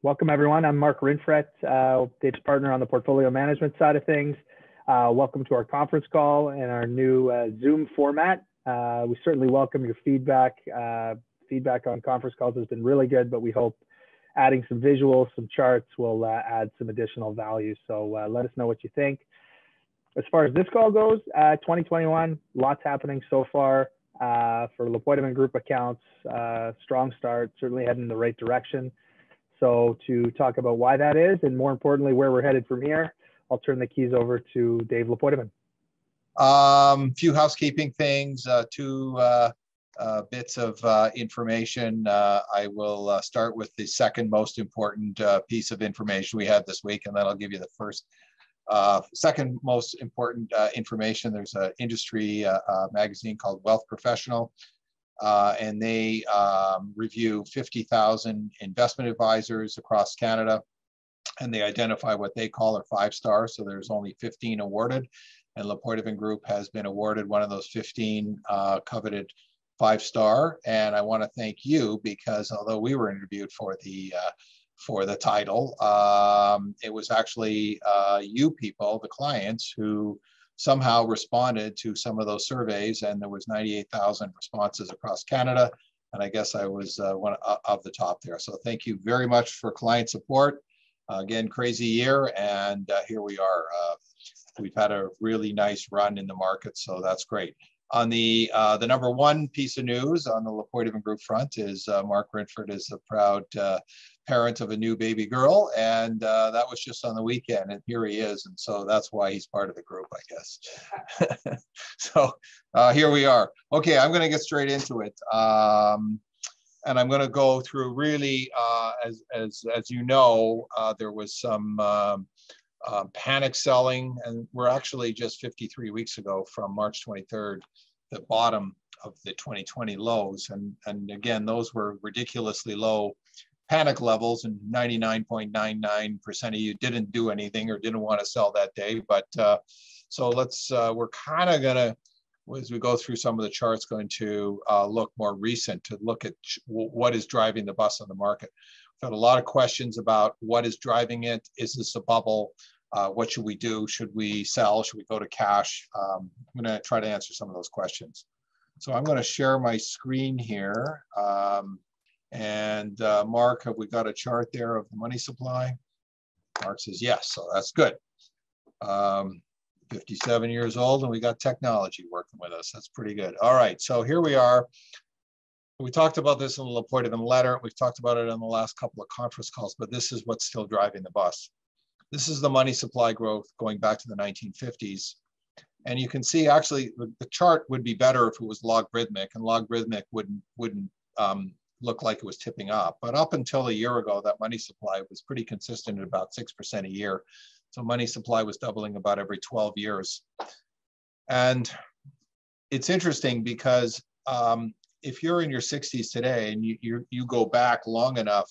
Welcome, everyone. I'm Marc Rinfret, Dave's partner on the portfolio management side of things. Welcome to our conference call and our new Zoom format. We certainly welcome your feedback. Feedback on conference calls has been really good, but we hope adding some visuals, some charts will add some additional value. So let us know what you think. As far as this call goes, 2021, lots happening so far for LePoidevin Group accounts. Strong start, certainly heading in the right direction. So to talk about why that is, and more importantly, where we're headed from here, I'll turn the keys over to Dave LePoidevin. Few housekeeping things, two bits of information. I will start with the second most important piece of information we had this week, and then I'll give you the first. Second most important information. There's an industry magazine called Wealth Professional. And they review 50,000 investment advisors across Canada, and they identify what they call are 5-star. So there's only 15 awarded, and LePoidevin Group has been awarded one of those 15 coveted 5-star. And I want to thank you, because although we were interviewed for the title, it was actually you people, the clients, who somehow responded to some of those surveys, and there was 98,000 responses across Canada, and I guess I was one of the top there. So thank you very much for client support. Again, crazy year, and here we are. We've had a really nice run in the market, so that's great. On the number one piece of news on the LePoidevin Group front is Marc Rinfret is the proud parent of a new baby girl, and that was just on the weekend, and here he is, and so that's why he's part of the group, I guess. So here we are. Okay, I'm going to get straight into it, and I'm going to go through really, as you know, there was some panic selling, and we're actually just 53 weeks ago from March 23rd, the bottom of the 2020 lows, and again, those were ridiculously low panic levels, and 99.99% of you didn't do anything or didn't want to sell that day. But so let's, we're kind of gonna, as we go through some of the charts, going to look more recent to look at what is driving the bust on the market. We've had a lot of questions about what is driving it. Is this a bubble? What should we do? Should we sell? Should we go to cash? I'm gonna try to answer some of those questions. So I'm gonna share my screen here. And Marc, have we got a chart there of the money supply? Marc says yes, so that's good. 57 years old, and we got technology working with us. That's pretty good. All right, so here we are. We talked about this in the LePoidevin letter. We've talked about it on the last couple of conference calls, but this is what's still driving the bus. This is the money supply growth going back to the 1950s. And you can see, actually, the chart would be better if it was logarithmic, and logarithmic wouldn't look like it was tipping up. But up until a year ago, that money supply was pretty consistent at about 6% a year. So money supply was doubling about every 12 years. And it's interesting because if you're in your 60s today and you go back long enough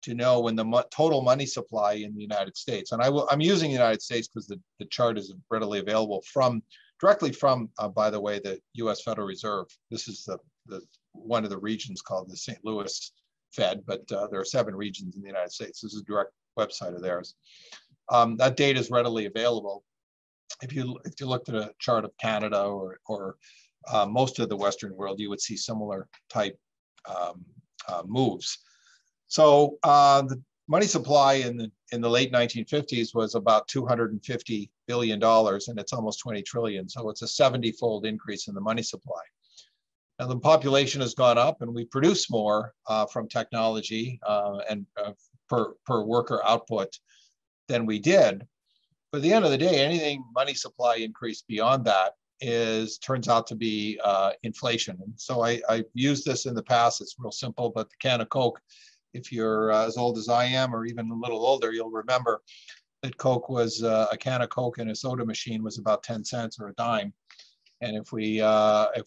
to know when the total money supply in the United States, and I'm using the United States because the chart is readily available directly from, by the way, the US Federal Reserve. This is one of the regions called the St. Louis Fed, but there are 7 regions in the United States. This is a direct website of theirs. That data is readily available. If you looked at a chart of Canada or most of the Western world, you would see similar type moves. So the money supply in the late 1950s was about $250 billion, and it's almost 20 trillion. So it's a 70-fold increase in the money supply. Now the population has gone up, and we produce more from technology and per worker output than we did. But at the end of the day, anything money supply increase beyond that turns out to be inflation. And so I've used this in the past. It's real simple, but the can of Coke, if you're as old as I am, or even a little older, you'll remember that Coke was a can of Coke in a soda machine was about 10 cents or a dime. And if we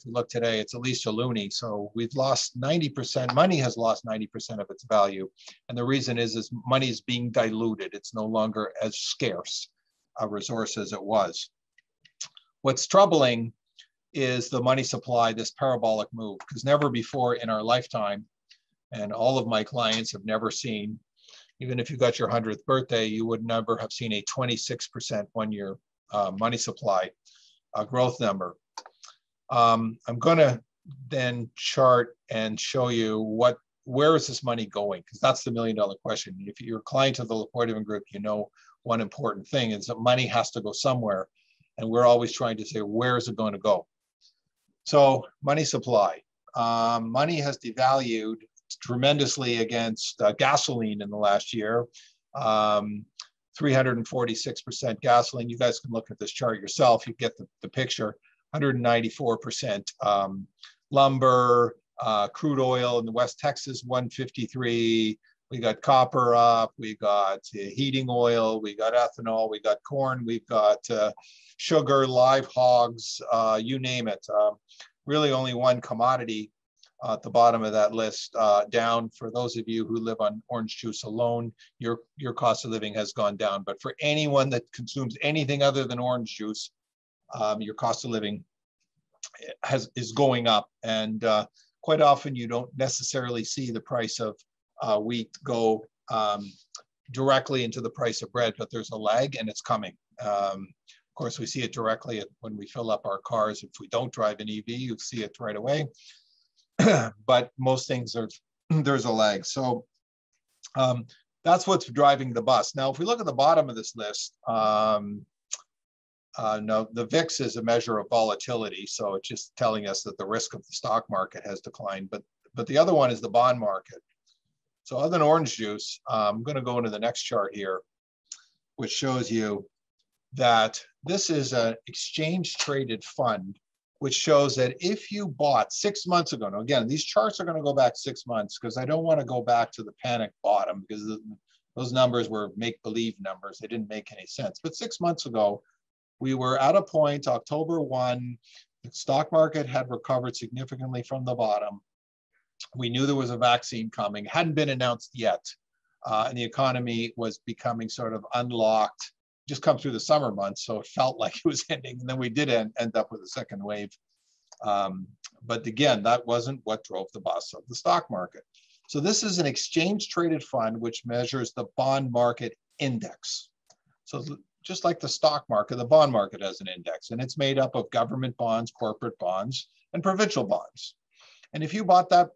look today, it's at least a loonie. So we've lost 90%. Money has lost 90% of its value, and the reason is money is being diluted. It's no longer as scarce a resource as it was. What's troubling is the money supply, this parabolic move, because never before in our lifetime, and all of my clients have never seen Even if you got your 100th birthday, you would never have seen a 26% one-year money supply growth number. I'm going to then chart and show you where is this money going? Because that's the million-dollar question. If you're a client of the LePoidevin Group, you know one important thing is that money has to go somewhere, and we're always trying to say, where is it going to go? So money supply. Money has devalued tremendously against gasoline in the last year. 346% gasoline. You guys can look at this chart yourself. You get the picture. 194%. Lumber, crude oil in the West Texas, 153. We got copper up. We got heating oil. We got ethanol. We got corn. We've got sugar, live hogs, you name it. Really only one commodity at the bottom of that list down. For those of you who live on orange juice alone, your cost of living has gone down. But for anyone that consumes anything other than orange juice, your cost of living is going up. And quite often you don't necessarily see the price of wheat go directly into the price of bread, but there's a lag and it's coming. Of course, we see it directly when we fill up our cars. If we don't drive an EV, you see it right away. But most things there's a lag. So that's what's driving the bus. Now, if we look at the bottom of this list, no, the VIX is a measure of volatility. So it's just telling us that the risk of the stock market has declined. But the other one is the bond market. So other than orange juice, I'm going to go into the next chart here, which shows you that this is an exchange traded fund, which shows that if you bought 6 months ago, now again, these charts are going to go back 6 months because I don't want to go back to the panic bottom because those numbers were make-believe numbers. They didn't make any sense. But 6 months ago, we were at a point, October 1, the stock market had recovered significantly from the bottom. We knew there was a vaccine coming, hadn't been announced yet. And the economy was becoming sort of unlocked, just come through the summer months. So it felt like it was ending. And then we did end up with a second wave. But again, that wasn't what drove the bus of the stock market. So this is an exchange traded fund, which measures the bond market index. So just like the stock market, the bond market has an index, and it's made up of government bonds, corporate bonds, and provincial bonds. And if you bought that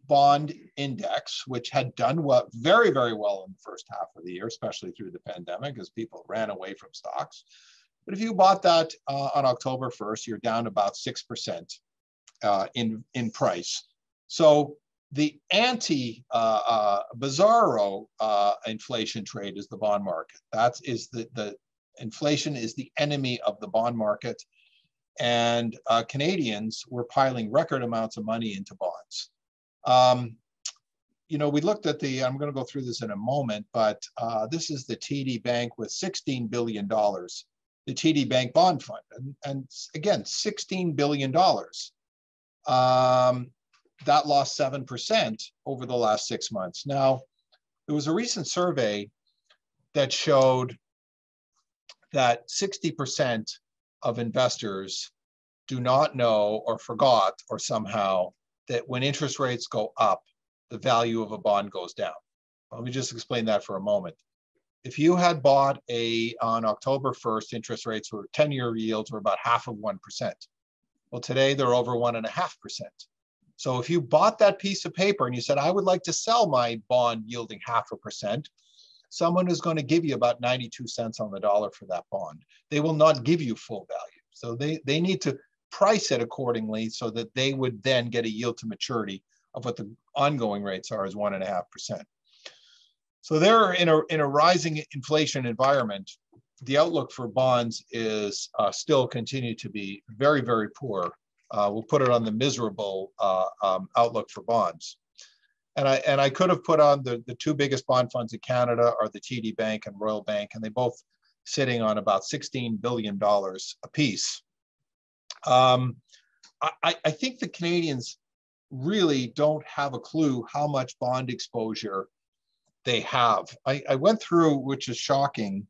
bond index, which had done very, very well in the first half of the year, especially through the pandemic as people ran away from stocks. But if you bought that on October 1st, you're down about 6% in price. So the bizarro inflation trade is the bond market. That is the inflation is the enemy of the bond market. And Canadians were piling record amounts of money into bonds. You know, we looked at I'm going to go through this in a moment, but this is the TD Bank with $16 billion, the TD Bank bond fund. And again, $16 billion. That lost 7% over the last 6 months. Now, there was a recent survey that showed that 60% of investors do not know or forgot or somehow that when interest rates go up, the value of a bond goes down. Let me just explain that for a moment. If you had bought on October 1st, interest rates were 10-year yields were about half of 1%. Well, today they're over 1.5%. So if you bought that piece of paper and you said, I would like to sell my bond yielding 0.5%, someone is going to give you about 92 cents on the dollar for that bond. They will not give you full value. So they need to price it accordingly so that they would then get a yield to maturity of what the ongoing rates are as 1.5%. So they're in a rising inflation environment. The outlook for bonds is still continue to be very, very poor. We'll put it on the miserable outlook for bonds. And I could have put on the two biggest bond funds in Canada are the TD Bank and Royal Bank, and they both sitting on about $16 billion apiece. I think the Canadians really don't have a clue how much bond exposure they have. I went through, which is shocking.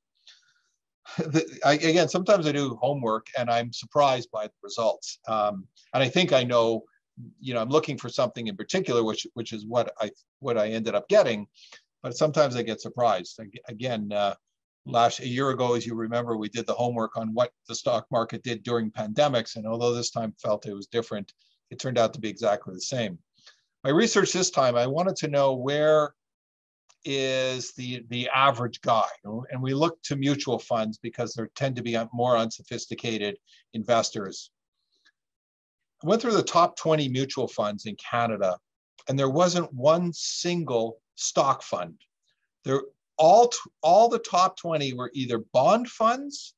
Again, sometimes I do homework and I'm surprised by the results. And I think I know, I'm looking for something in particular, which is what I ended up getting. but sometimes I get surprised. Again, a year ago, as you remember, we did the homework on what the stock market did during pandemics. And although this time felt it was different, it turned out to be exactly the same. My research this time, I wanted to know where is the average guy. And we look to mutual funds because there tend to be more unsophisticated investors. I went through the top 20 mutual funds in Canada, and there wasn't one single stock fund. All the top 20 were either bond funds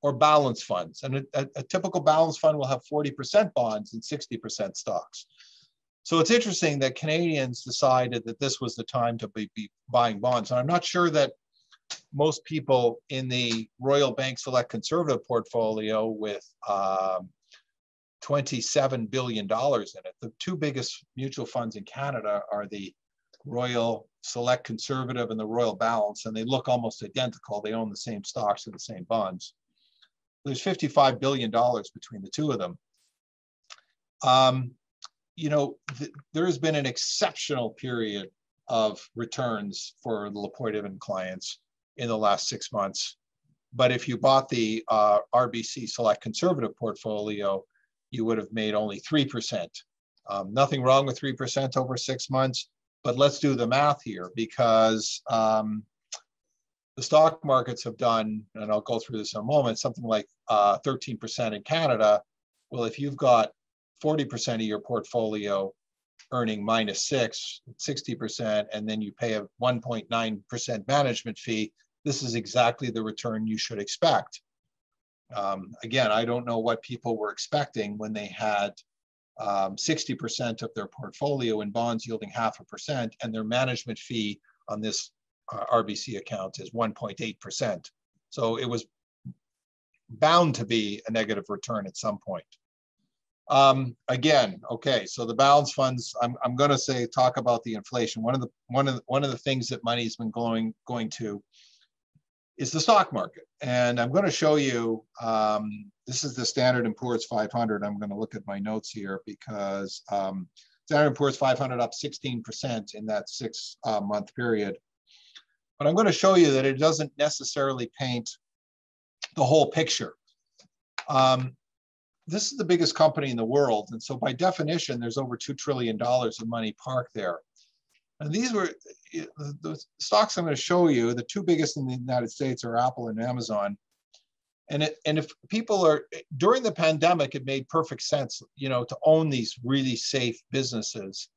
or balance funds. And a typical balance fund will have 40% bonds and 60% stocks. So it's interesting that Canadians decided that this was the time to be buying bonds. And I'm not sure that most people in the Royal Bank Select Conservative portfolio with $27 billion in it. The two biggest mutual funds in Canada are the Royal Select Conservative and the Royal Balance, and they look almost identical. They own the same stocks and the same bonds. There's $55 billion between the two of them. There has been an exceptional period of returns for the LePoidevin clients in the last 6 months. But if you bought the RBC Select Conservative portfolio, you would have made only 3%. Nothing wrong with 3% over 6 months, but let's do the math here because the stock markets have done, and I'll go through this in a moment, something like 13% in Canada. Well, if you've got 40% of your portfolio earning -6, 60%, and then you pay a 1.9% management fee, this is exactly the return you should expect. Again, I don't know what people were expecting when they had 60% of their portfolio in bonds yielding 0.5%, and their management fee on this RBC account is 1.8%. So it was bound to be a negative return at some point. Again, okay, so the balance funds, I'm going to talk about the inflation. One of the things that money's been going to is the stock market. And I'm going to show you, this is the Standard & Poor's 500. I'm going to look at my notes here because Standard & Poor's 500 up 16% in that 6-month period. But I'm going to show you that it doesn't necessarily paint the whole picture. This is the biggest company in the world. And so by definition, there's over $2 trillion of money parked there. And these were the stocks I'm going to show you. The two biggest in the United States are Apple and Amazon. And if people are, during the pandemic, it made perfect sense, to own these really safe businesses.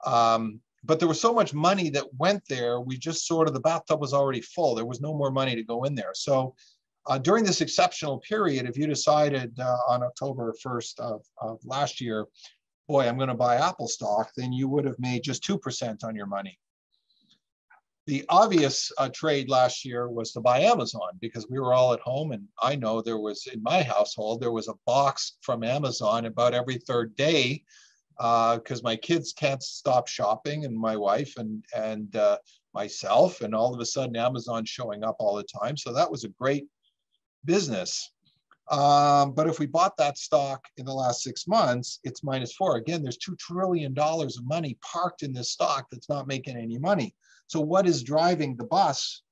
But there was so much money that went there, we just the bathtub was already full. There was no more money to go in there. So during this exceptional period, if you decided on October 1st of last year, boy, I'm going to buy Apple stock, then you would have made just 2% on your money. The obvious trade last year was to buy Amazon because we were all at home. And I know there was, in my household, there was a box from Amazon about every third day because my kids can't stop shopping, and my wife and myself, and all of a sudden Amazon showing up all the time. So that was a great business. But if we bought that stock in the last 6 months, it's -4. Again, there's $2 trillion of money parked in this stock that's not making any money. So what is driving the bus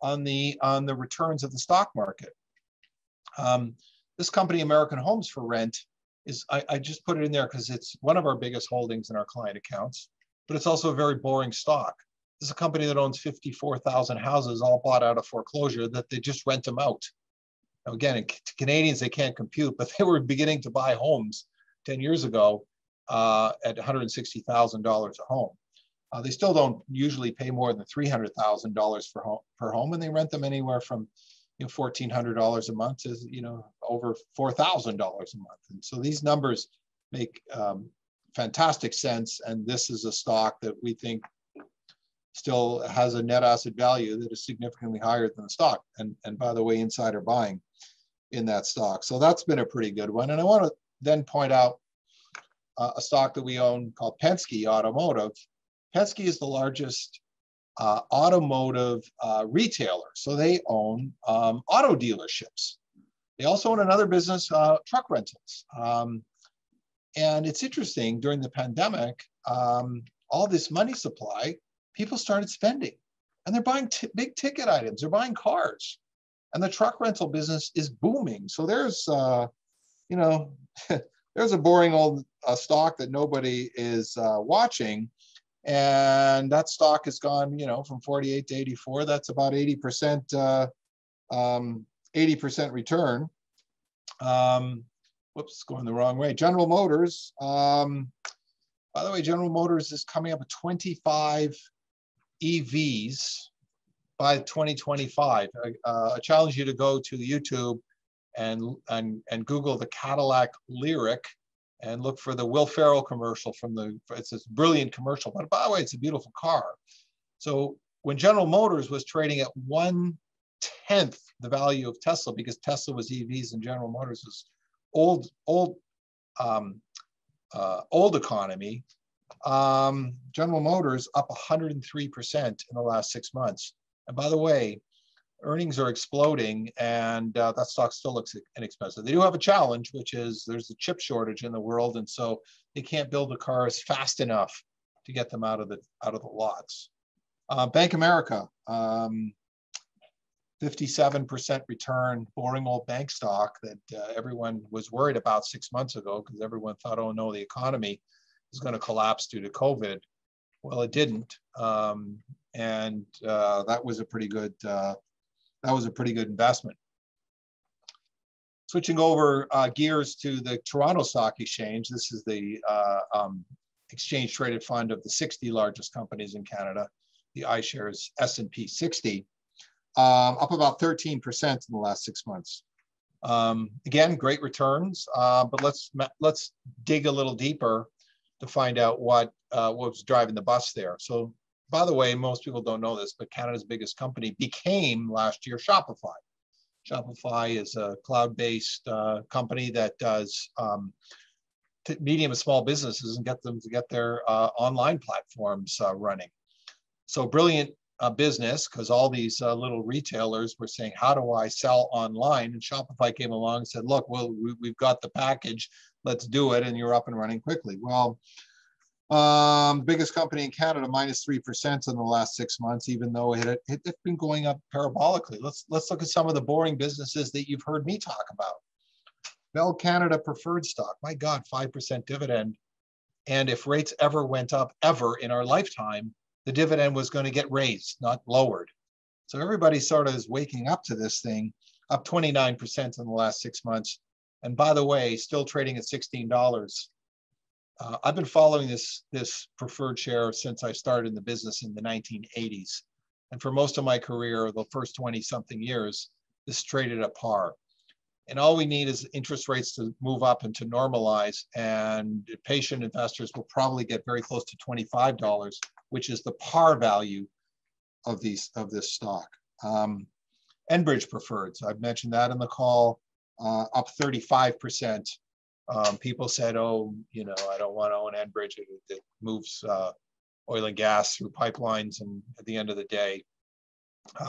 on the returns of the stock market? This company, American Homes for Rent, I just put it in there because it's one of our biggest holdings in our client accounts, but it's also a very boring stock. This is a company that owns 54,000 houses all bought out of foreclosure that they just rent them out. Now, again, to Canadians, they can't compute, but they were beginning to buy homes 10 years ago at $160,000 a home. They still don't usually pay more than $300,000 per home, and they rent them anywhere from $1,400 a month to over $4,000 a month. And so these numbers make fantastic sense, and this is a stock that we think still has a net asset value that is significantly higher than the stock. And by the way, insider buying in that stock. So that's been a pretty good one. And I want to then point out a stock that we own called Penske Automotive. Penske is the largest automotive retailer. So they own auto dealerships. They also own another business, truck rentals. And it's interesting, during the pandemic, all this money supply people started spending, and they're buying big ticket items. They're buying cars, and the truck rental business is booming. So there's, you know, there's a boring old stock that nobody is watching. And that stock has gone, you know, from 48 to 84. That's about 80%, 80% return. Whoops, going the wrong way. General Motors. By the way, General Motors is coming up with 25 EVs by 2025. I challenge you to go to YouTube and Google the Cadillac Lyric and look for the Will Ferrell commercial it's this brilliant commercial. But by the way, it's a beautiful car. So when General Motors was trading at 1/10 the value of Tesla, because Tesla was EVs and General Motors was old economy, General Motors up 103% in the last 6 months. And by the way, earnings are exploding, and that stock still looks inexpensive. They do have a challenge, which is there's a chip shortage in the world, and so they can't build the cars fast enough to get them out of the lots. Bank of America, 57% return, boring old bank stock that everyone was worried about 6 months ago because everyone thought, oh no, the economy is going to collapse due to COVID. Well, it didn't, and that was a pretty good investment. Switching over gears to the Toronto Stock Exchange. This is the exchange traded fund of the 60 largest companies in Canada, the iShares S&P 60, up about 13% in the last 6 months. Again, great returns, but let's dig a little deeper to find out what was driving the bus there. So, by the way, most people don't know this, but Canada's biggest company became last year Shopify. Shopify is a cloud-based company that does medium and small businesses and get them to get their online platforms running. So brilliant business, because all these little retailers were saying, how do I sell online? And Shopify came along and said, look, well, we've got the package, let's do it, and you're up and running quickly. Well, biggest company in Canada, minus 3% in the last 6 months, even though it's been going up parabolically. Let's look at some of the boring businesses that you've heard me talk about. Bell Canada preferred stock, my God, 5% dividend. And if rates ever went up, ever in our lifetime, the dividend was going to get raised, not lowered. So everybody sort of is waking up to this thing, up 29% in the last 6 months. And by the way, still trading at $16. I've been following this preferred share since I started in the business in the 1980s. And for most of my career, the first 20-something years, this traded at par. And all we need is interest rates to move up and to normalize. And patient investors will probably get very close to $25, which is the par value of this stock. Enbridge preferreds, I've mentioned that in the call, up 35%. People said, oh, you know, I don't want to own Enbridge. It moves oil and gas through pipelines. And at the end of the day,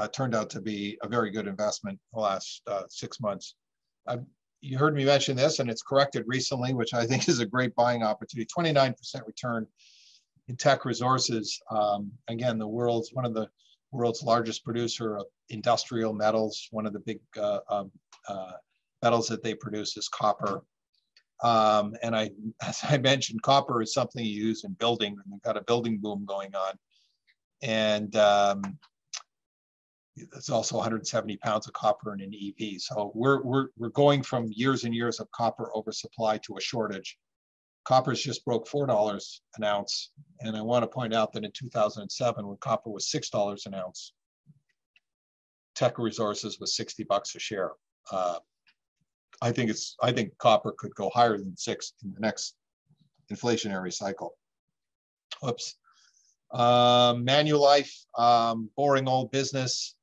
it turned out to be a very good investment the last 6 months. You heard me mention this, and it's corrected recently, which I think is a great buying opportunity. 29% return in Teck Resources. Again, one of the world's largest producer of industrial metals. One of the big metals that they produce is copper. And as I mentioned, copper is something you use in building, and they've got a building boom going on. And there's also 170 pounds of copper in an EV. So we're going from years and years of copper oversupply to a shortage. Copper's just broke $4 an ounce. And I want to point out that in 2007, when copper was $6 an ounce, Teck Resources was $60 a share. I think copper could go higher than 6 in the next inflationary cycle. Oops. Manulife, boring old business.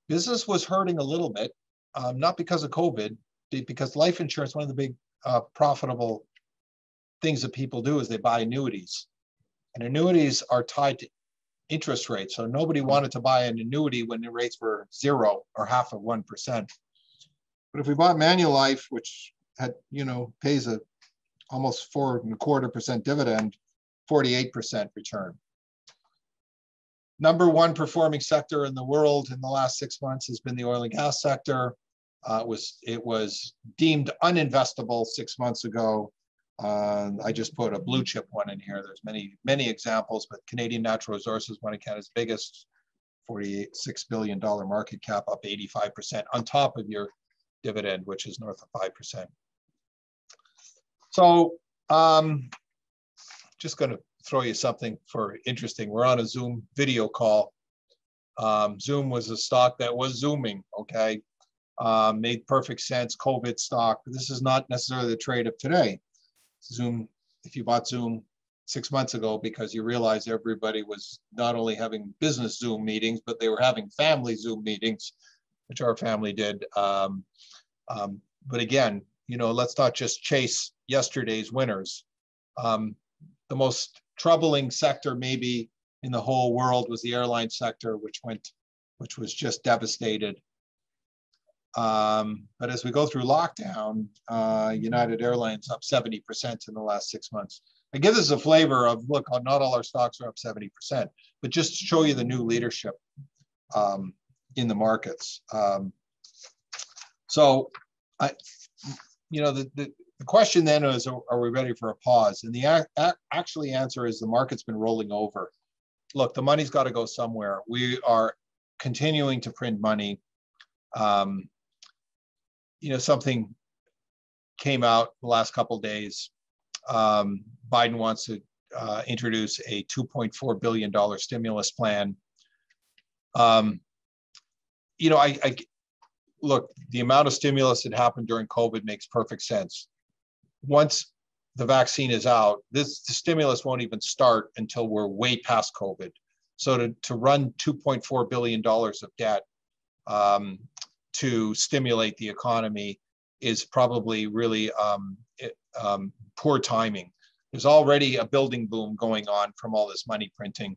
Business was hurting a little bit, not because of COVID, because life insurance, one of the big profitable things that people do is they buy annuities. And annuities are tied to interest rates. So nobody wanted to buy an annuity when the rates were 0 or half of 1%. But if we bought Manulife, which had, pays a almost 4.25% dividend, 48% return. Number one performing sector in the world in the last 6 months has been the oil and gas sector. It was deemed uninvestable 6 months ago. I just put a blue chip one in here. There's many examples, but Canadian Natural Resources, one of Canada's biggest, $46 billion market cap, up 85% on top of your dividend, which is north of 5%. So just going to throw you something for interesting. We're on a Zoom video call. Zoom was a stock that was zooming, okay? Made perfect sense, COVID stock. But this is not necessarily the trade of today. Zoom, if you bought Zoom 6 months ago because you realized everybody was not only having business Zoom meetings, but they were having family Zoom meetings, which our family did. But again, let's not just chase yesterday's winners. The most troubling sector maybe in the whole world was the airline sector, which was just devastated. But as we go through lockdown, United Airlines up 70% in the last 6 months. It gives us a flavor of, look, not all our stocks are up 70%, but just to show you the new leadership in the markets. So the question then is, are we ready for a pause? And the actually answer is the market's been rolling over. Look, the money's got to go somewhere. We are continuing to print money. Something came out the last couple of days. Biden wants to introduce a $2.4 billion stimulus plan. Look, the amount of stimulus that happened during COVID makes perfect sense. Once the vaccine is out, the stimulus won't even start until we're way past COVID. So to run $2.4 billion of debt to stimulate the economy is probably really poor timing. There's already a building boom going on from all this money printing.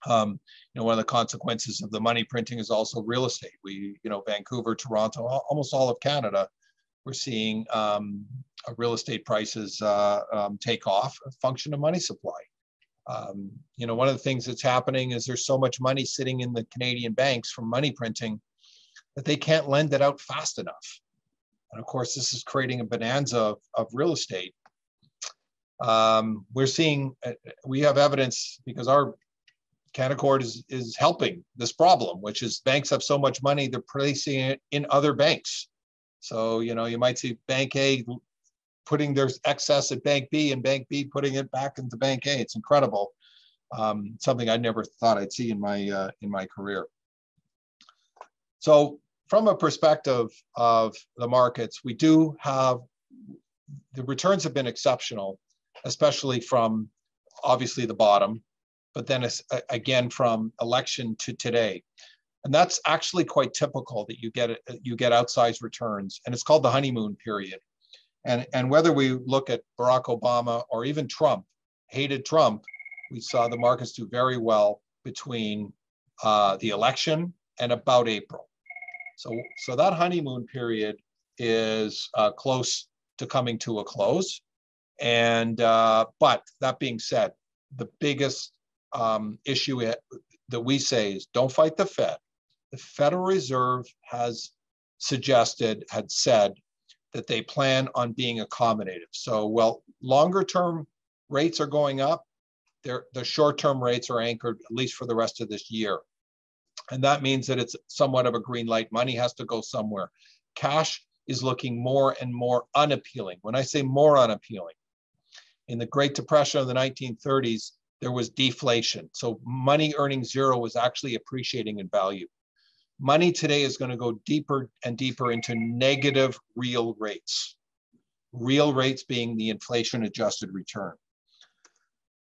One of the consequences of the money printing is also real estate. Vancouver, Toronto, almost all of Canada, we're seeing real estate prices take off, a function of money supply. One of the things that's happening is there's so much money sitting in the Canadian banks from money printing that they can't lend it out fast enough. And of course, this is creating a bonanza of real estate. We have evidence because our Canaccord is helping this problem, which is banks have so much money, they're placing it in other banks. So, you might see Bank A putting their excess at Bank B and Bank B putting it back into Bank A. It's incredible. Something I never thought I'd see in my career. So from a perspective of the markets, we do have, the returns have been exceptional, especially from obviously the bottom, but then again from election to today. And that's actually quite typical that you get outsized returns, and it's called the honeymoon period. And whether we look at Barack Obama or even Trump, hated Trump, we saw the markets do very well between the election and about April. So that honeymoon period is close to coming to a close. And but that being said, the biggest issue that we say is don't fight the Fed. The Federal Reserve had said that they plan on being accommodative. So while longer term rates are going up, the short term rates are anchored at least for the rest of this year. And that means that it's somewhat of a green light. Money has to go somewhere. Cash is looking more and more unappealing. When I say more unappealing, in the Great Depression of the 1930s, there was deflation. So money earning zero was actually appreciating in value. Money today is going to go deeper and deeper into negative real rates. Real rates being the inflation adjusted return.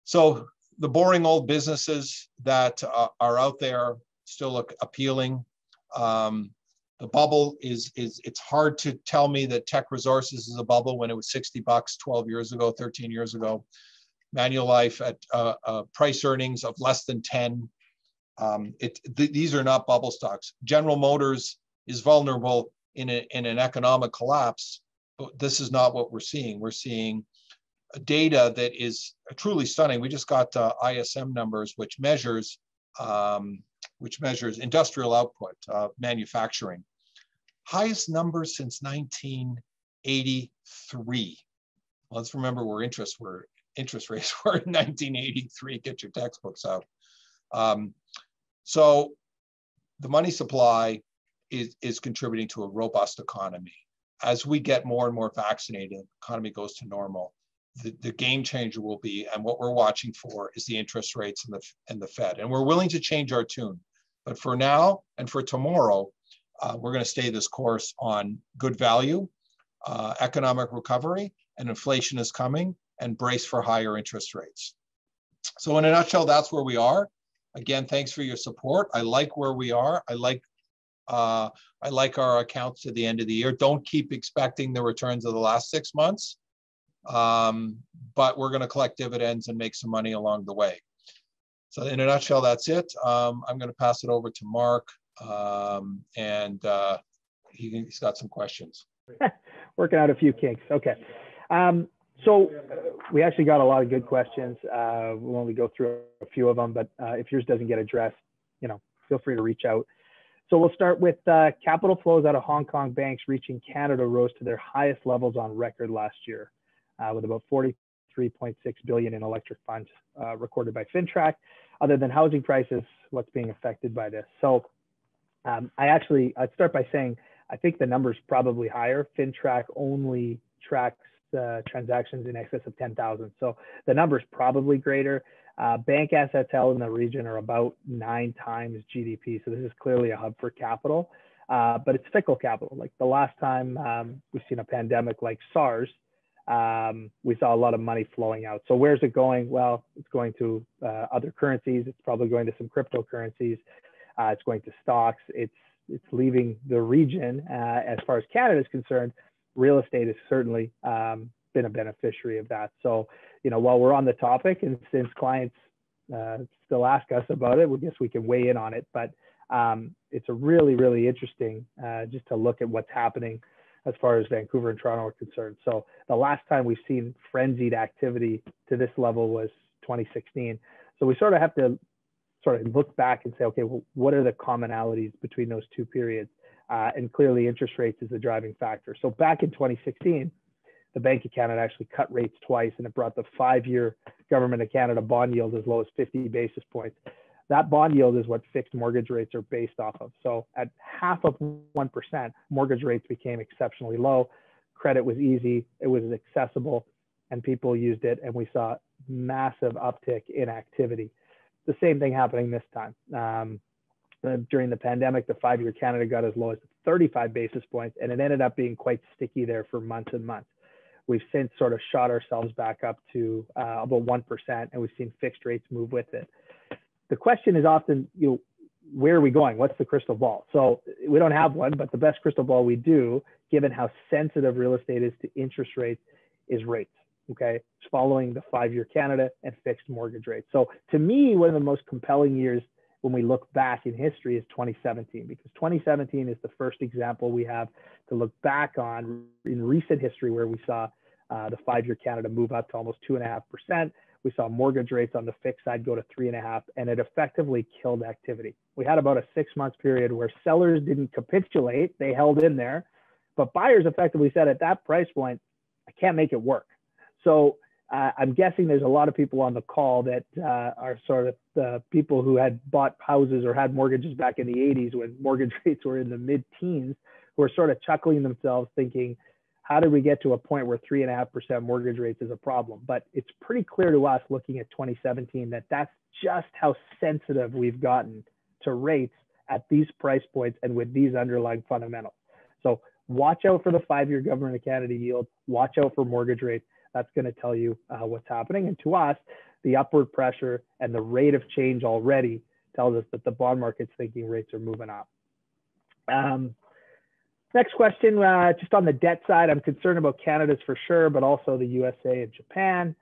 So the boring old businesses that are out there still look appealing. The bubble it's hard to tell me that tech resources is a bubble when it was $60 12 years ago, 13 years ago. Manulife at price earnings of less than 10. These are not bubble stocks. General Motors is vulnerable in an economic collapse, but this is not what we're seeing. We're seeing data that is truly stunning. We just got ISM numbers, which measures which measures industrial output, manufacturing. Highest number since 1983. Let's remember where interest rates were in 1983. Get your textbooks out. So the money supply is contributing to a robust economy. As we get more and more vaccinated, the economy goes to normal. The game changer will be, and what we're watching for, is the interest rates and the Fed. And we're willing to change our tune. But for now and for tomorrow, we're going to stay this course on good value, economic recovery, and inflation is coming, and brace for higher interest rates. So in a nutshell, that's where we are. Again, thanks for your support. I like where we are. I like our accounts to the end of the year. Don't keep expecting the returns of the last 6 months, but we're going to collect dividends and make some money along the way. So in a nutshell, that's it. I'm going to pass it over to Marc, and he's got some questions. Working out a few kinks. Okay. So we actually got a lot of good questions. We'll only go through a few of them, but if yours doesn't get addressed, feel free to reach out. So we'll start with capital flows out of Hong Kong banks reaching Canada rose to their highest levels on record last year, with about 43.6 billion in electric funds recorded by FINTRAC. Other than housing prices, what's being affected by this? So I'd start by saying I think the number's probably higher. FINTRAC only tracks transactions in excess of 10,000. So the number's probably greater. Bank assets held in the region are about 9 times GDP. So this is clearly a hub for capital, but it's fickle capital. Like the last time we've seen a pandemic like SARS, we saw a lot of money flowing out. So where's it going? Well, it's going to other currencies. It's probably going to some cryptocurrencies. It's going to stocks. It's leaving the region. As far as Canada is concerned, real estate has certainly been a beneficiary of that. So, while we're on the topic, and since clients still ask us about it, we guess we can weigh in on it. But it's a really, really interesting just to look at what's happening as far as Vancouver and Toronto are concerned. So the last time we've seen frenzied activity to this level was 2016. So we sort of have to look back and say, okay, well, what are the commonalities between those two periods? And clearly interest rates is the driving factor. So back in 2016, the Bank of Canada actually cut rates twice, and it brought the 5-year Government of Canada bond yield as low as 50 basis points. That bond yield is what fixed mortgage rates are based off of. So at half of 1%, mortgage rates became exceptionally low. Credit was easy, it was accessible, and people used it, and we saw massive uptick in activity. The same thing happening this time. During the pandemic, the 5-year Canada got as low as 35 basis points, and it ended up being quite sticky there for months and months. We've since sort of shot ourselves back up to about 1%, and we've seen fixed rates move with it. The question is often, where are we going? What's the crystal ball? So we don't have one, but the best crystal ball we do, given how sensitive real estate is to interest rates, is rates. Okay, it's following the 5-year Canada and fixed mortgage rates. So to me, one of the most compelling years when we look back in history is 2017, because 2017 is the first example we have to look back on in recent history where we saw the 5-year Canada move up to almost 2.5%. We saw mortgage rates on the fixed side go to 3.5%, and it effectively killed activity. We had about a 6-month period where sellers didn't capitulate, they held in there, but buyers effectively said at that price point, I can't make it work. So I'm guessing there's a lot of people on the call that are sort of the people who had bought houses or had mortgages back in the 80s when mortgage rates were in the mid-teens, who are sort of chuckling themselves thinking, how did we get to a point where 3.5% mortgage rates is a problem? But it's pretty clear to us looking at 2017 that that's just how sensitive we've gotten to rates at these price points and with these underlying fundamentals. So watch out for the 5-year Government of Canada yield, watch out for mortgage rates. That's going to tell you what's happening. And to us, the upward pressure and the rate of change already tells us that the bond market's thinking rates are moving up. Next question, just on the debt side, I'm concerned about Canada's for sure, but also the USA and Japan.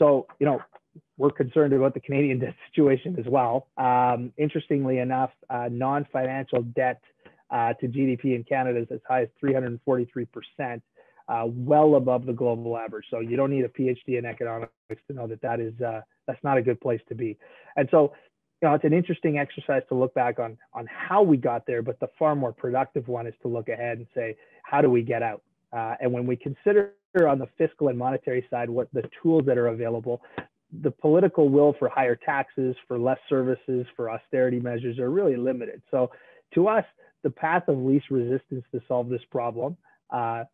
So, we're concerned about the Canadian debt situation as well. Interestingly enough, non-financial debt to GDP in Canada is as high as 343%. Well above the global average. So you don't need a PhD in economics to know that that's not a good place to be. And so it's an interesting exercise to look back on how we got there, but the far more productive one is to look ahead and say, how do we get out? And when we consider on the fiscal and monetary side what the tools that are available, the political will for higher taxes, for less services, for austerity measures are really limited. So to us, the path of least resistance to solve this problem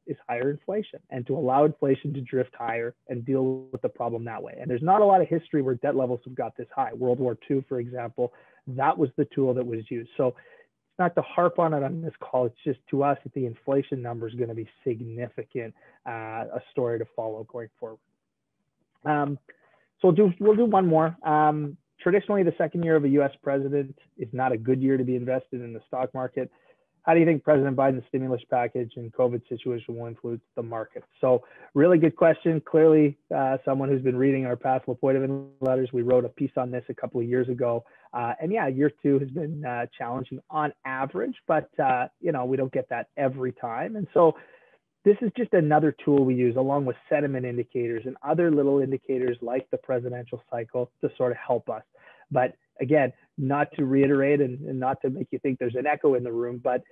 is higher inflation, and to allow inflation to drift higher and deal with the problem that way. And there's not a lot of history where debt levels have got this high. World War II, for example, that was the tool that was used. So it's not to harp on it on this call. It's just to us that the inflation number is going to be significant, a story to follow going forward. So we'll do one more. Traditionally, the second year of a U.S. president is not a good year to be invested in the stock market. How do you think President Biden's stimulus package and COVID situation will influence the market? So really good question. Clearly, someone who's been reading our past LePoidevin letters, we wrote a piece on this a couple of years ago. And yeah, year two has been challenging on average, but we don't get that every time. And so this is just another tool we use along with sentiment indicators and other little indicators like the presidential cycle to sort of help us. But again, not to reiterate and not to make you think there's an echo in the room, but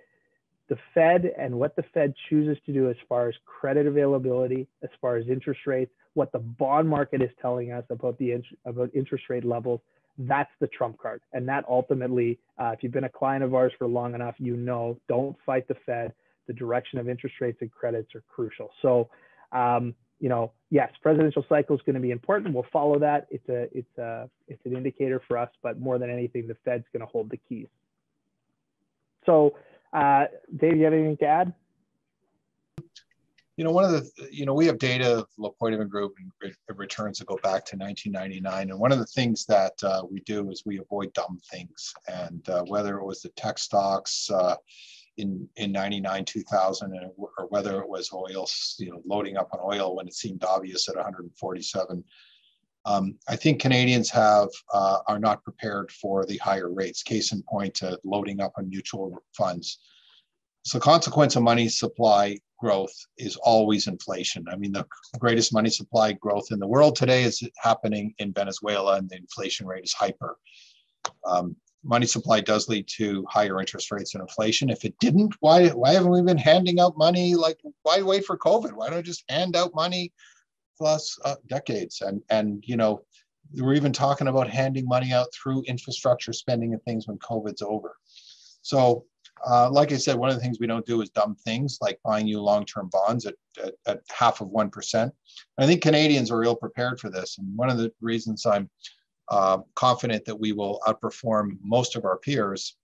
the Fed and what the Fed chooses to do as far as credit availability, as far as interest rates, what the bond market is telling us about about interest rate levels, that's the trump card. And that ultimately, if you've been a client of ours for long enough, don't fight the Fed. The direction of interest rates and credits are crucial. So, yes, presidential cycle is going to be important. We'll follow that. It's an indicator for us, but more than anything, the Fed's going to hold the keys. So, Dave, you have anything to add? One of the, we have data of LePoidevin Group and returns that go back to 1999. And one of the things that we do is we avoid dumb things. And whether it was the tech stocks, in 99, 2000, or whether it was oil, loading up on oil when it seemed obvious at 147. I think Canadians are not prepared for the higher rates. Case in point, loading up on mutual funds. So the consequence of money supply growth is always inflation. I mean, the greatest money supply growth in the world today is happening in Venezuela, and the inflation rate is hyper. Money supply does lead to higher interest rates and inflation. If it didn't, why haven't we been handing out money? Like, why wait for COVID? Why don't I just hand out money plus decades? And we're even talking about handing money out through infrastructure spending and things when COVID's over. So, like I said, one of the things we don't do is dumb things like buying you long-term bonds at 0.5%. I think Canadians are ill prepared for this. And one of the reasons I'm confident that we will outperform most of our peers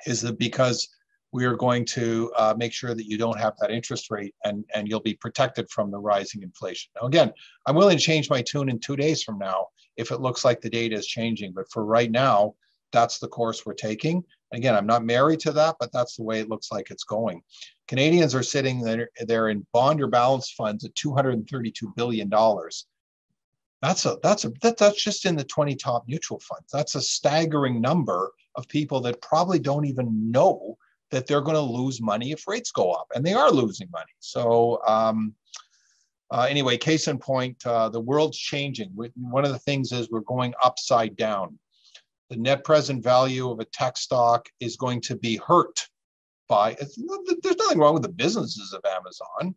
is that because we are going to make sure that you don't have that interest rate and you'll be protected from the rising inflation. Now, again, I'm willing to change my tune in 2 days from now if it looks like the data is changing. But for right now, that's the course we're taking. Again, I'm not married to that, but that's the way it looks like it's going. Canadians are sitting there in bond or balance funds at $232 billion. That's just in the 20 top mutual funds. That's a staggering number of people that probably don't even know that they're going to lose money if rates go up, and they are losing money. So anyway, case in point, the world's changing. One of the things is we're going upside down. The net present value of a tech stock is going to be hurt by, there's nothing wrong with the businesses of Amazon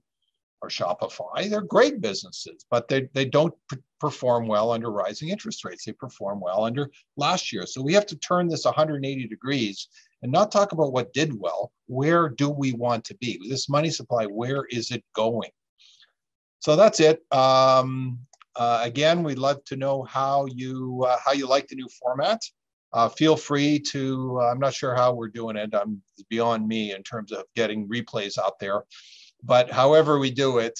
or Shopify. They're great businesses, but they don't perform well under rising interest rates. They perform well under last year. So we have to turn this 180 degrees and not talk about what did well. Where do we want to be? With this money supply, where is it going? So that's it. Again, we'd love to know how you like the new format. Feel free to, I'm not sure how we're doing it. It's beyond me in terms of getting replays out there. But however we do it,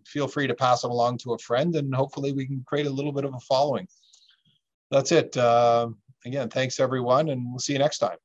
feel free to pass them along to a friend, and hopefully we can create a little bit of a following. That's it. Again, thanks everyone, and we'll see you next time.